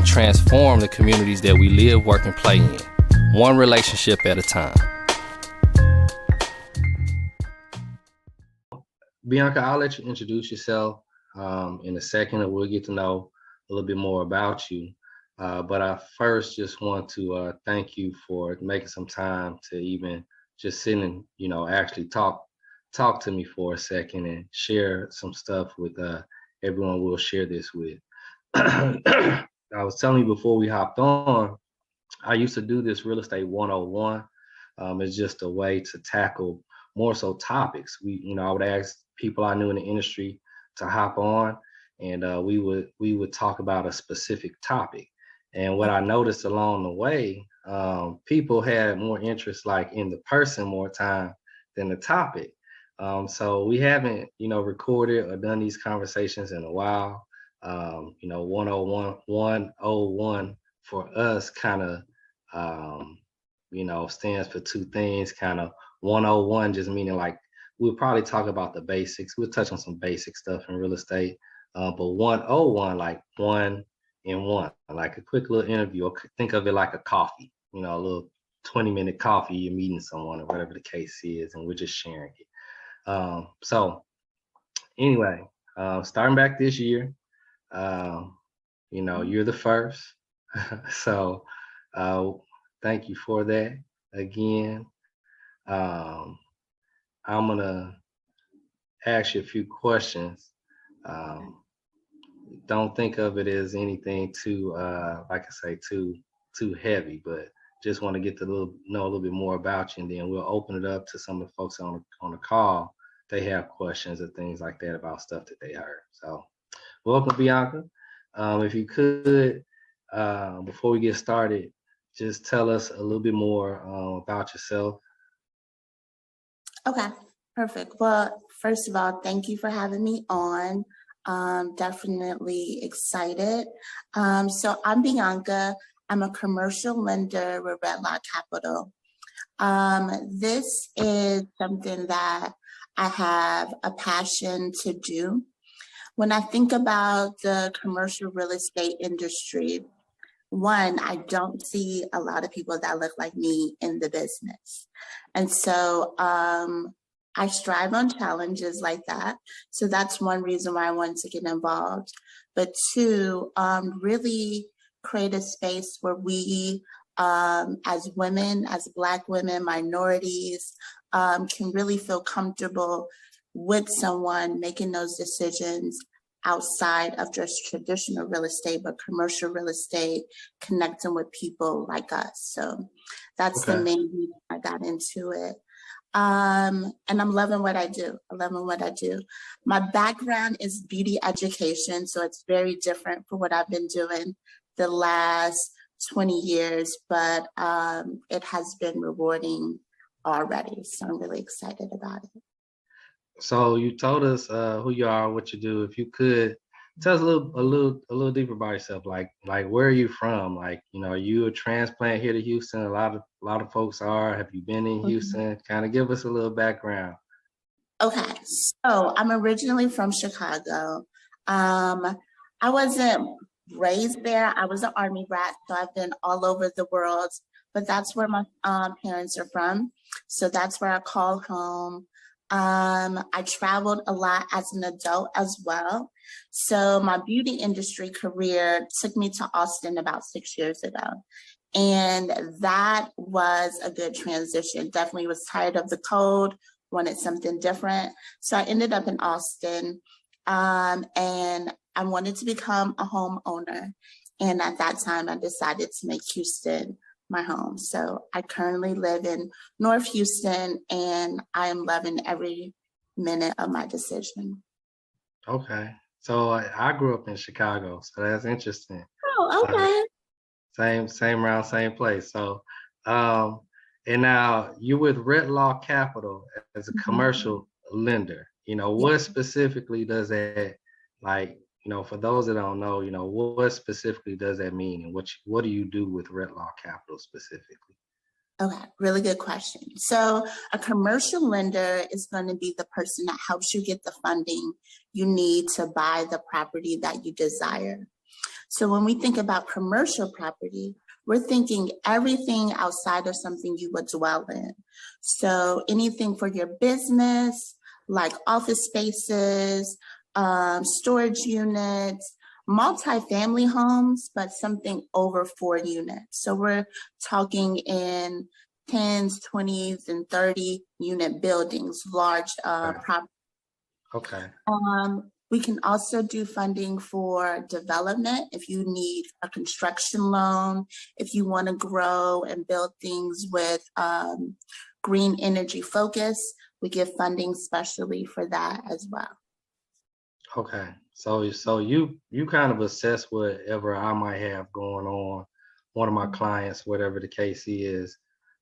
and transform the communities that we live, work, and play in, one relationship at a time. Bianca, I'll let you introduce yourself in a second, and we'll get to know a little bit more about you. But I first just want to thank you for making some time to even just sit and, actually talk to me for a second and share some stuff with everyone we'll share this with. I was telling you before we hopped on, I used to do this Real Estate 101. It's just a way to tackle more so topics. I would ask people I knew in the industry to hop on, and we would talk about a specific topic. And what I noticed along the way, people had more interest like in the person more time than the topic. So we haven't, recorded or done these conversations in a while. 101 for us kind of, stands for two things. Kind of 101 just meaning like we'll probably talk about the basics. We'll touch on some basic stuff in real estate. But 101, like 1 in 1, like a quick little interview. Think of it like a coffee, a little 20-minute coffee. You're meeting someone or whatever the case is, and we're just sharing it. So anyway, starting back this year, you're the first. So thank you for that again. I'm gonna ask you a few questions. Don't think of it as anything too, like I say, too heavy, but just want to get to know a little bit more about you, and then we'll open it up to some of the folks on the call. They have questions or things like that about stuff that they heard. So welcome, Bianca. If you could, before we get started, just tell us a little bit more about yourself. Okay, perfect. Well, first of all, thank you for having me on. Definitely excited. So I'm Bianca. I'm a commercial lender with Retlaw Capital. This is something that I have a passion to do. When I think about the commercial real estate industry, one, I don't see a lot of people that look like me in the business. And so I strive on challenges like that. So that's one reason why I wanted to get involved. But two, really create a space where we, as women, as Black women, minorities, can really feel comfortable with someone making those decisions outside of just traditional real estate, but commercial real estate, connecting with people like us. So that's the main reason I got into it. And I'm loving what I do. My background is beauty education, so it's very different from what I've been doing the last 20 years, but it has been rewarding already. So I'm really excited about it. So you told us who you are, what you do. If you could tell us a little deeper about yourself, like where are you from? Like, are you a transplant here to Houston? A lot of folks are. Have you been in Houston? Kind of give us a little background. Okay, so I'm originally from Chicago. I wasn't raised there. I was an Army brat, so I've been all over the world, but that's where my parents are from. So that's where I call home. I traveled a lot as an adult as well. So my beauty industry career took me to Austin about 6 years ago. And that was a good transition. Definitely was tired of the cold, wanted something different. So I ended up in Austin, and I wanted to become a homeowner. And at that time, I decided to make Houston my home. So I currently live in North Houston, and I am loving every minute of my decision. Okay. So I grew up in Chicago, so that's interesting. Oh, okay. Same round, same place. So, and now you're with Retlaw Capital as a commercial lender. What specifically does that, like, for those that don't know, what specifically does that mean, and what do you do with Retlaw Capital specifically? Okay, really good question. So a commercial lender is going to be the person that helps you get the funding you need to buy the property that you desire. So when we think about commercial property, we're thinking everything outside of something you would dwell in. So anything for your business, like office spaces, storage units, multifamily homes, but something over 4 units. So we're talking in 10s, 20s, and 30 unit buildings, large properties. Okay. We can also do funding for development if you need a construction loan, if you want to grow and build things with green energy focus, we give funding specially for that as well. Okay. So you kind of assess whatever I might have going on, one of my clients, whatever the case is,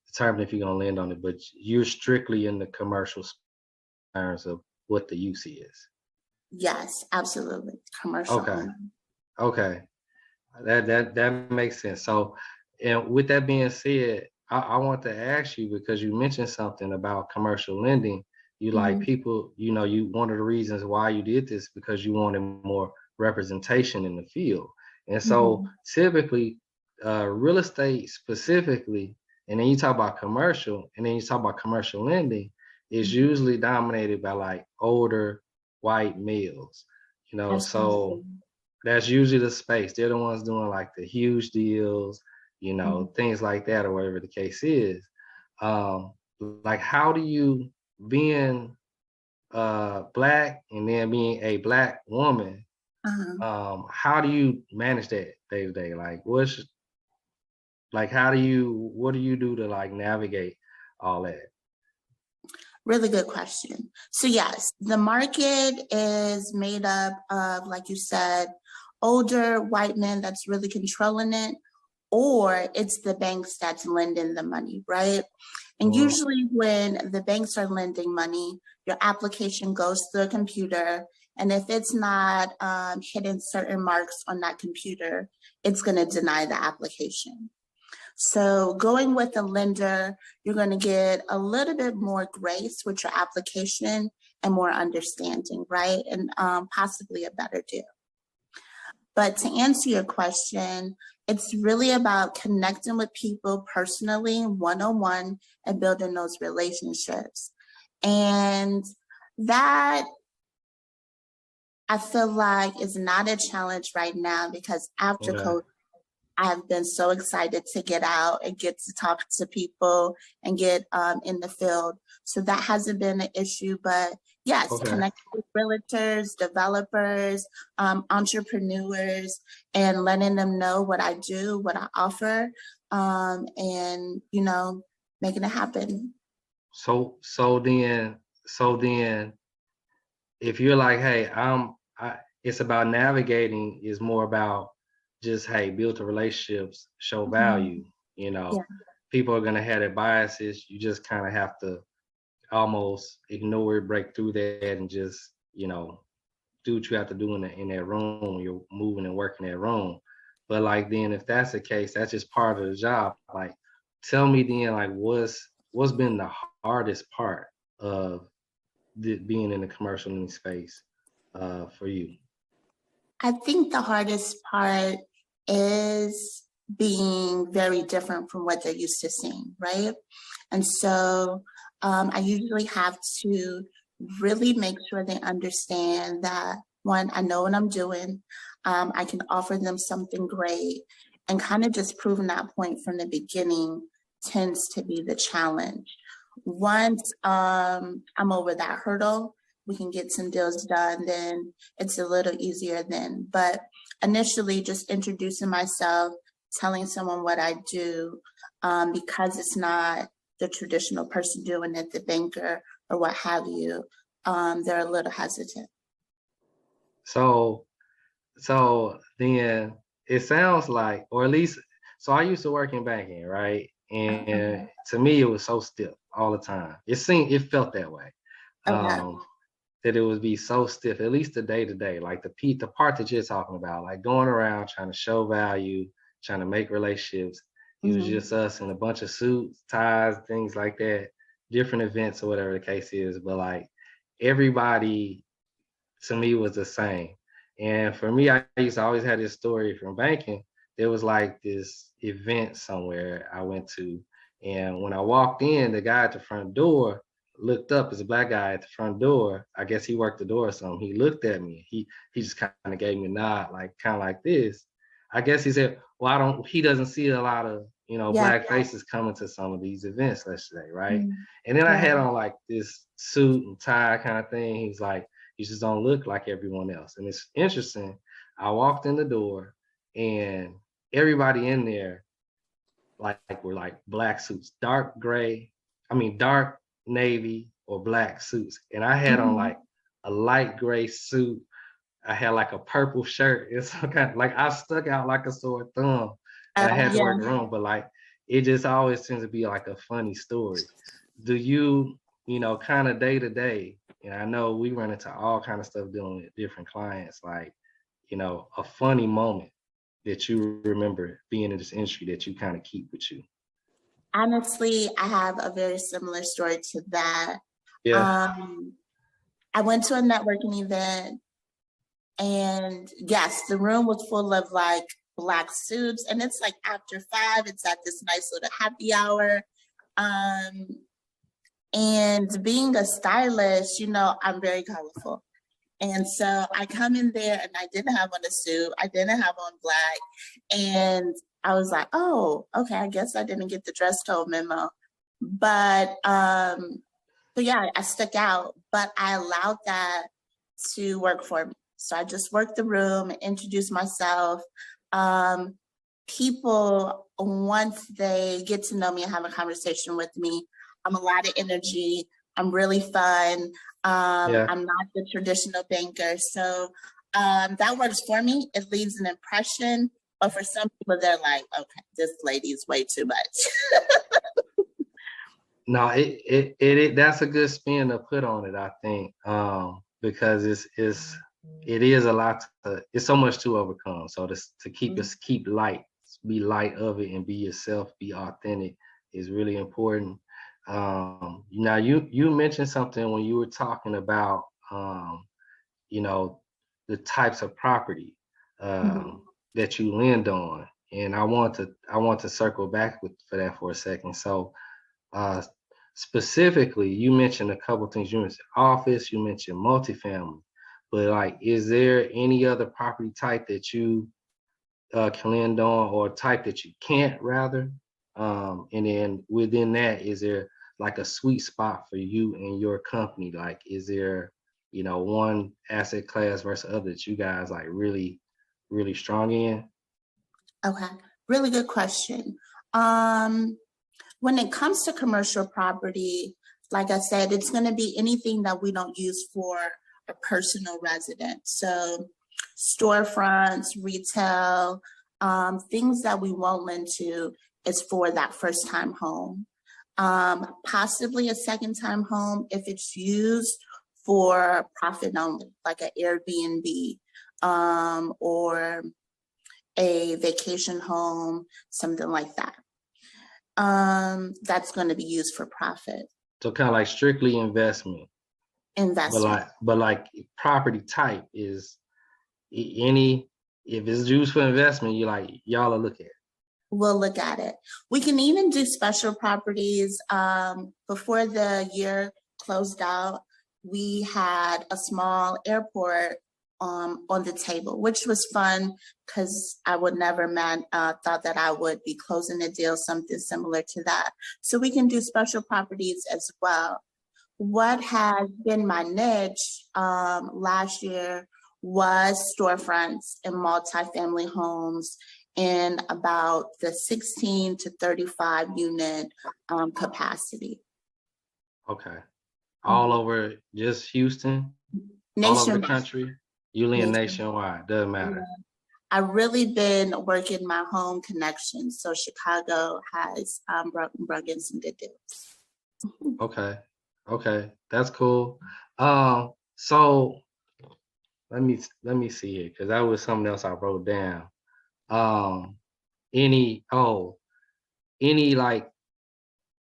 determine if you're gonna lend on it, but you're strictly in the commercial terms of what the use is. Yes, absolutely. Commercial Okay. only. Okay. That makes sense. So, and with that being said, I want to ask you, because you mentioned something about commercial lending. You like people, you one of the reasons why you did this because you wanted more representation in the field. And so typically, real estate specifically, and then you talk about commercial, and then you talk about commercial lending, is usually dominated by like older white males, so that's usually the space. They're the ones doing like the huge deals, things like that, or whatever the case is. Like, how do you, being black and then being a black woman, how do you manage that day to day? Like, what do you do to like navigate all that? Really good question. So yes, the market is made up of, like you said, older white men that's really controlling it, or it's the banks that's lending the money, right? And usually when the banks are lending money, your application goes through a computer. And if it's not hitting certain marks on that computer, it's going to deny the application. So going with a lender, you're going to get a little bit more grace with your application and more understanding, right? And possibly a better deal. But to answer your question, it's really about connecting with people personally, one-on-one, and building those relationships. And that, I feel like, is not a challenge right now, because after COVID, I have been so excited to get out and get to talk to people and get in the field. So that hasn't been an issue, but yes, connecting with realtors, developers, entrepreneurs, and letting them know what I do, what I offer, and, making it happen. So then if you're like, hey, it's about navigating, is more about just, hey, build the relationships, show value, people are going to have their biases. You just kind of have to almost ignore it, break through that, and just, do what you have to do in that room when you're moving and working that room. But like, then if that's the case, that's just part of the job. Like, tell me then, like, what's been the hardest part of being in the commercial lending space for you? I think the hardest part is being very different from what they're used to seeing, right? And so I usually have to really make sure they understand that, one, I know what I'm doing. I can offer them something great, and kind of just proving that point from the beginning tends to be the challenge. Once I'm over that hurdle, we can get some deals done, then it's a little easier then. But initially, just introducing myself, telling someone what I do, because it's not the traditional person doing it, the banker or what have you, they're a little hesitant. So then it sounds like, or at least, so I used to work in banking, right? And to me, it was so stiff all the time. It felt that way. That it would be so stiff, at least the day to day, like the part that you're talking about, like going around trying to show value, trying to make relationships. It was just us in a bunch of suits, ties, things like that, different events or whatever the case is. But like, everybody to me was the same. And for me, I used to always have this story from banking. There was like this event somewhere I went to, and when I walked in, the guy at the front door looked up. As a black guy at the front door. I guess he worked the door or something. He looked at me. He just kind of gave me a nod, like kind of like this. I guess he said, "Well, I don't." He doesn't see a lot of Yeah. black faces coming to some of these events, let's say, right? Mm. And then I Yeah. had on like this suit and tie kind of thing. He's like, "You just don't look like everyone else." And it's interesting. I walked in the door, and everybody in there were like black suits, dark gray, dark navy or black suits. And I had on Mhm. like a light gray suit. I had like a purple shirt. It's kind of like I stuck out like a sore thumb, and I had to Yeah. work around, but like it just always tends to be like a funny story. Do you, kind of day to day, and I know we run into all kind of stuff dealing with different clients, like, a funny moment that you remember being in this industry that you kind of keep with you? Honestly, I have a very similar story to that. Yeah. Um, I went to a networking event, and yes, the room was full of like black suits, and it's like after 5, it's at this nice little happy hour. Um, and being a stylist, I'm very colorful. And so I come in there and I didn't have on a suit, I didn't have on black. And I was like, oh, okay, I guess I didn't get the dress code memo. But yeah, I stuck out, but I allowed that to work for me. So I just worked the room, introduced myself. Um, People, once they get to know me and have a conversation with me, I'm a lot of energy. I'm really fun. Yeah. I'm not the traditional banker. So that works for me. It leaves an impression. But for some people, they're like, okay, this lady is way too much. No, it that's a good spin to put on it, I think, because it is a lot. It's so much to overcome. So to keep light, be light of it, and be yourself, be authentic is really important. Now you mentioned something when you were talking about you know the types of property that you lend on, and I want to circle back for that for a second. So uh, specifically, you mentioned a couple things. You mentioned office, you mentioned multifamily, but like, is there any other property type that you can lend on, or type that you can't rather? And then within that, is there like a sweet spot for you and your company? Like, is there, one asset class versus other that you guys like really, really strong in? Okay, really good question. When it comes to commercial property, like I said, it's going to be anything that we don't use for a personal residence. So storefronts, retail, things that we won't lend to is for that first time home. Possibly a second time home if it's used for profit only, like an Airbnb or a vacation home, something like that. That's going to be used for profit. So kind of like strictly investment. Investment. But like property type is any, if it's used for investment, y'all are look at it. We'll look at it. We can even do special properties. Before the year closed out, we had a small airport on the table, which was fun because I would never thought that I would be closing a deal, something similar to that. So we can do special properties as well. What has been my niche last year was storefronts and multifamily homes in about the 16 to 35 unit capacity. Okay. All over just Houston? Nationwide. All over the country? You lend nationwide, doesn't matter. Yeah. I've really been working my home connections. So Chicago has brought in some good deals. Okay, that's cool. So let me see it, because that was something else I wrote down. Any like,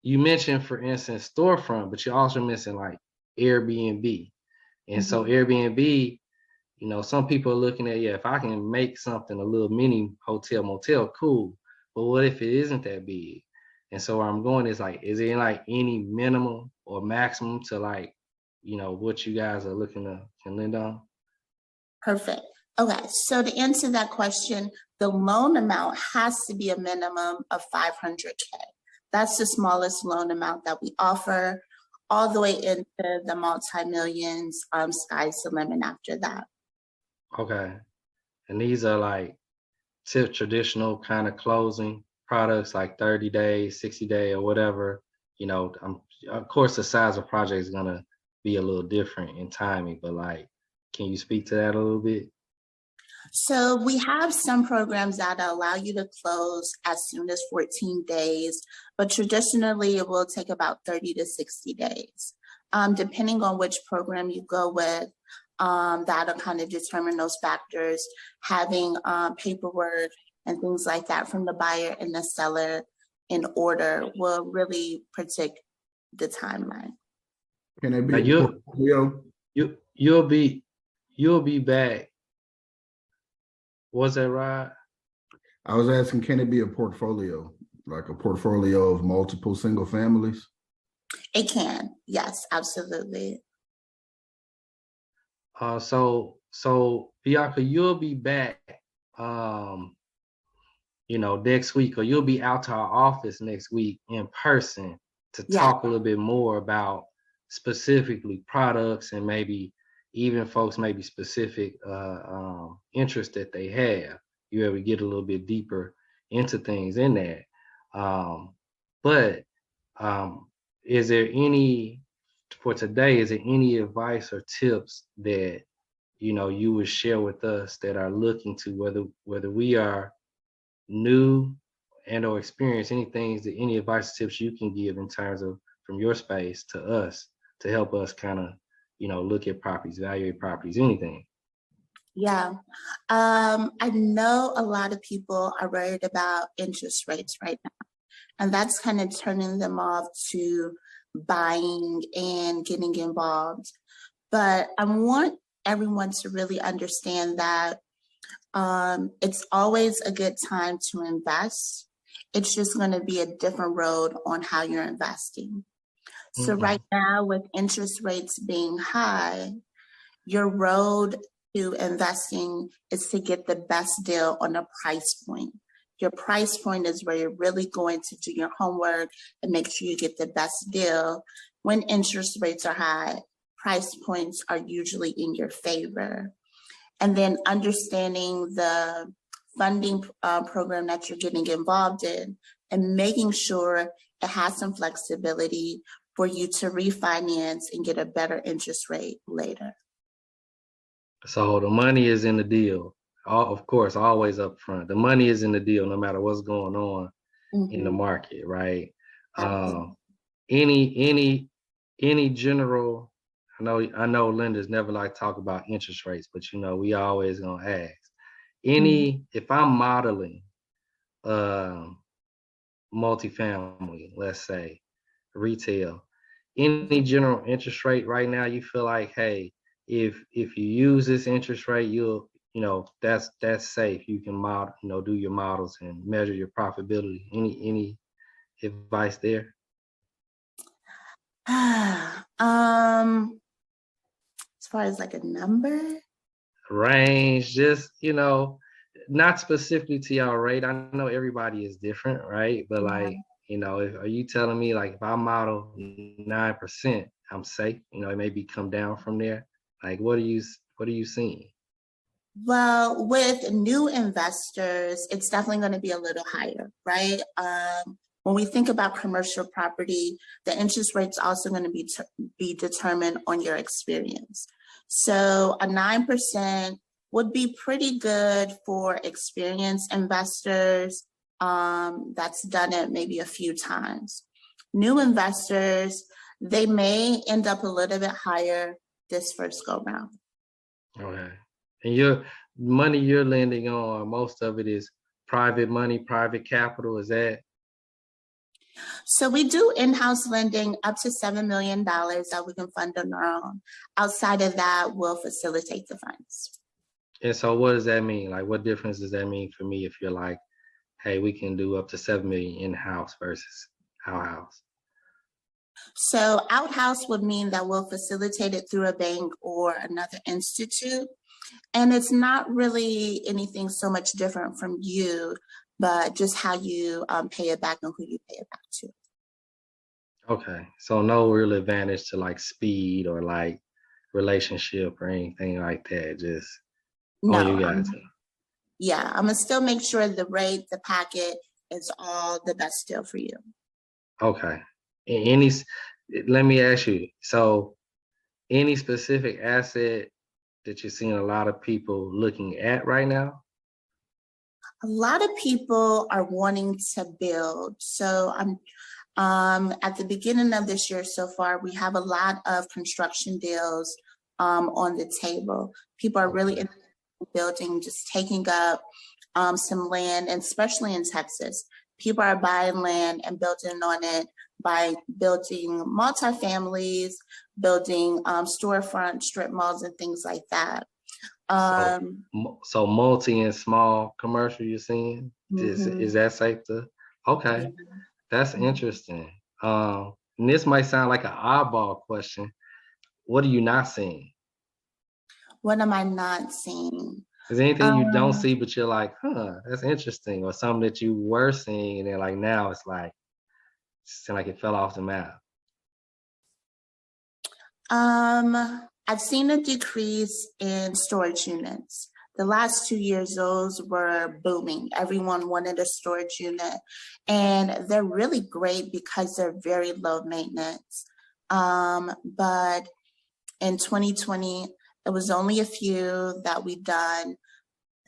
you mentioned, for instance, storefront, but you also mentioned like Airbnb. And so Airbnb, You know, some people are looking at, yeah, if I can make something a little mini hotel motel, cool. But what if it isn't that big? And so where I'm going is like, is there like any minimum or maximum to like, you know, what you guys are looking to can lend on? Perfect. Okay, so to answer that question, the loan amount has to be a minimum of 500K. That's the smallest loan amount that we offer, all the way into the multi-millions. Sky's the limit after that. Okay. And these are like traditional kind of closing products like 30 days, 60-day or whatever. You know, of course the size of project is gonna be a little different in timing, but like, can you speak to that a little bit? So we have some programs that allow you to close as soon as 14 days, but traditionally it will take about 30 to 60 days. Depending on which program you go with, that'll kind of determine those factors. Having paperwork and things like that from the buyer and the seller in order will really predict the timeline. Can it Now be a portfolio? you'll be back. Was that right? I was asking, can it be a portfolio, like a portfolio of multiple single families? It can, yes, absolutely. So Bianca, you'll be back, you know, next week, or you'll be out to our office next week in person to Yeah. talk a little bit more about specifically products and maybe even folks maybe specific interest that they have. You able to get a little bit deeper into things in that. But is there any for today? Is there any advice or tips that you know you would share with us that are looking to whether we are new and or experienced, any things that any advice tips you can give in terms of from your space to us to help us kind of, you know, look at properties, evaluate properties, anything? Yeah. I know a lot of people are worried about interest rates right now, and that's kind of turning them off to buying and getting involved. But I want everyone to really understand that it's always a good time to invest. It's just going to be a different road on how you're investing. So right now, with interest rates being high, your road to investing is to get the best deal on a price point. Your price point is where you're really going to do your homework and make sure you get the best deal. When interest rates are high, price points are usually in your favor. And then understanding the funding program that you're getting involved in and making sure it has some flexibility for you to refinance and get a better interest rate later. So the money is in the deal. Of course, always up front. The money is in the deal no matter what's going on in the market, right? Any general, I know lenders never like to talk about interest rates, but you know, we always gonna ask. If I'm modeling multifamily, let's say, retail, any general interest rate right now, you feel like, hey, if you use this interest rate, you'll, you know, that's safe. You can model, you know, do your models and measure your profitability. Any advice there? As far as like a number? Range, just, you know, not specifically to your rate. I know everybody is different, right? But like, you know, are you telling me like if I model 9%, I'm safe? You know, it maybe come down from there. Like, what are you seeing? Well, with new investors, it's definitely going to be a little higher, right? When we think about commercial property, the interest rate's also going to be determined on your experience. So a 9% would be pretty good for experienced investors that's done it maybe a few times. New investors, they may end up a little bit higher this first go round. Okay. And your money you're lending on, most of it is private money, private capital, is that? So we do in-house lending up to $7 million that we can fund on our own. Outside of that, we'll facilitate the funds. And so what does that mean? Like, what difference does that mean for me if you're like, hey, we can do up to 7 million in-house versus out-house? So outhouse would mean that we'll facilitate it through a bank or another institute. And it's not really anything so much different from you, but just how you pay it back and who you pay it back to. Okay. So no real advantage to like speed or like relationship or anything like that. Just on No, you guys. I'm gonna still make sure the rate, the packet is all the best deal for you. Okay. Any, let me ask you, so any specific asset that you're seeing a lot of people looking at right now? A lot of people are wanting to build. So I'm at the beginning of this year so far, we have a lot of construction deals on the table. People are really interested in building, just taking up some land, and especially in Texas. People are buying land and building on it by building multifamilies, building storefront strip malls and things like that. So, so multi and small commercial you're seeing? Is that safe to? Okay, Yeah. that's interesting. And this might sound like an oddball question. What are you not seeing? What am I not seeing? Is there anything you don't see, but you're like, huh, that's interesting, or something that you were seeing, and then like now it's like it fell off the map? I've seen a decrease in storage units. The last 2 years, those were booming. Everyone wanted a storage unit, and they're really great because they're very low maintenance. But in 2020, it was only a few that we've done.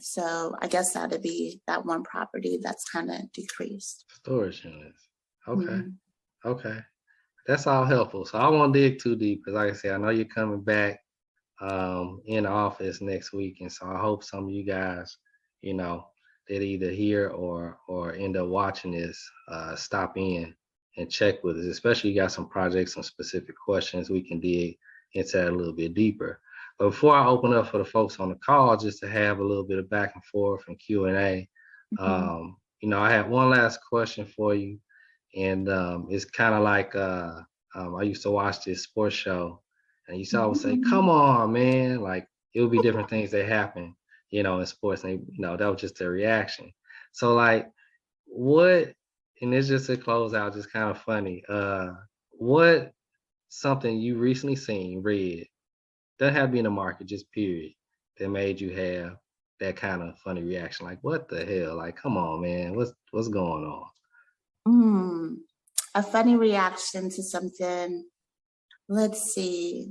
So I guess that'd be that one property that's kind of decreased. Storage units. Okay. Mhm. Okay. That's all helpful. So I won't dig too deep because, like I said, I know you're coming back in the office next week, and so I hope some of you guys, you know, that either hear or end up watching this, stop in and check with us. Especially you got some projects, some specific questions, we can dig into that a little bit deeper. But before I open up for the folks on the call, just to have a little bit of back and forth and Q&A, you know, I have one last question for you. And it's kind of like I used to watch this sports show, and you saw would say, "Come on, man!" Like it would be different things that happen, you know, in sports, and you know that was just their reaction. So like, what? And it's just a close out, just kind of funny. What something you recently seen, read, doesn't have to be in the market, just period, that made you have that kind of funny reaction? Like, what the hell? Like, come on, man, what's going on? A funny reaction to something. Let's see.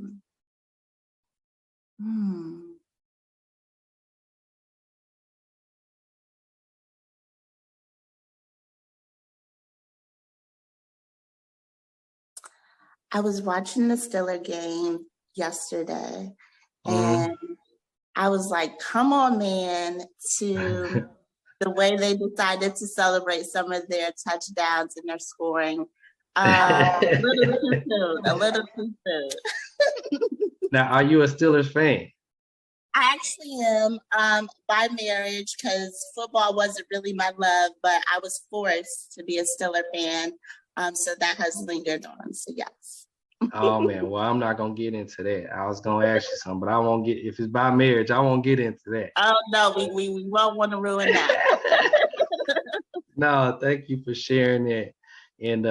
I was watching the Steeler game yesterday, and I was like, come on, man, to the way they decided to celebrate some of their touchdowns and their scoring. A little too soon, a little too soon. Now, are you a Steelers fan? I actually am by marriage, because football wasn't really my love, but I was forced to be a Steeler fan. So that has lingered on. So yes. Oh man, well, I'm not gonna get into that. I was gonna ask you something, but I won't get, if it's by marriage, I won't get into that. Oh no, we won't want to ruin that. No, thank you for sharing that. And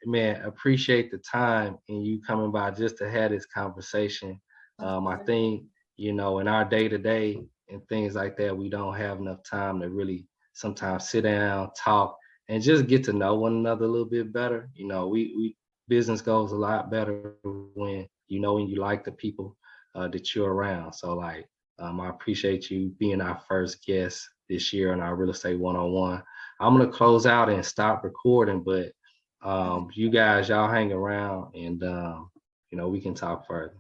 man, appreciate the time and you coming by just to have this conversation. I think, you know, in our day to day and things like that, we don't have enough time to really sometimes sit down, talk, and just get to know one another a little bit better. You know, we business goes a lot better when you know and you like the people that you're around. So like, I appreciate you being our first guest this year on our Real Estate 101. I'm gonna close out and stop recording, but you guys, y'all hang around and you know, we can talk further.